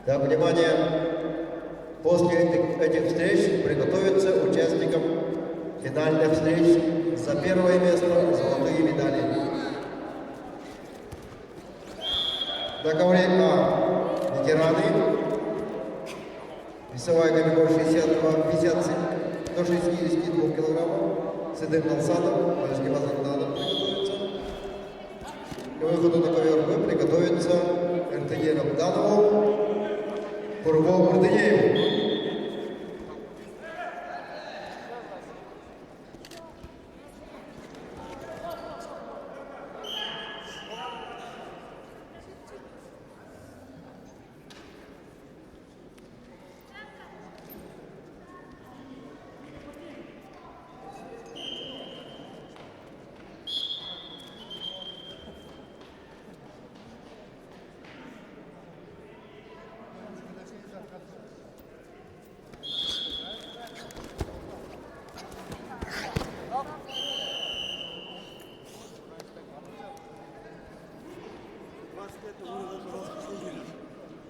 Да, внимание, после этих встреч приготовиться участникам финальных встреч за первое место золотые медали. На ковре А ветераны, весовая категория 50 до 62 килограммов, Сидым Алсанов, Польский Базарданов приготовится. К выходу на ковер Б приготовится РТЕ Рамданову, Пурвол Мурдыееву.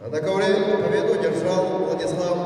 А на ковре победу держал Владислав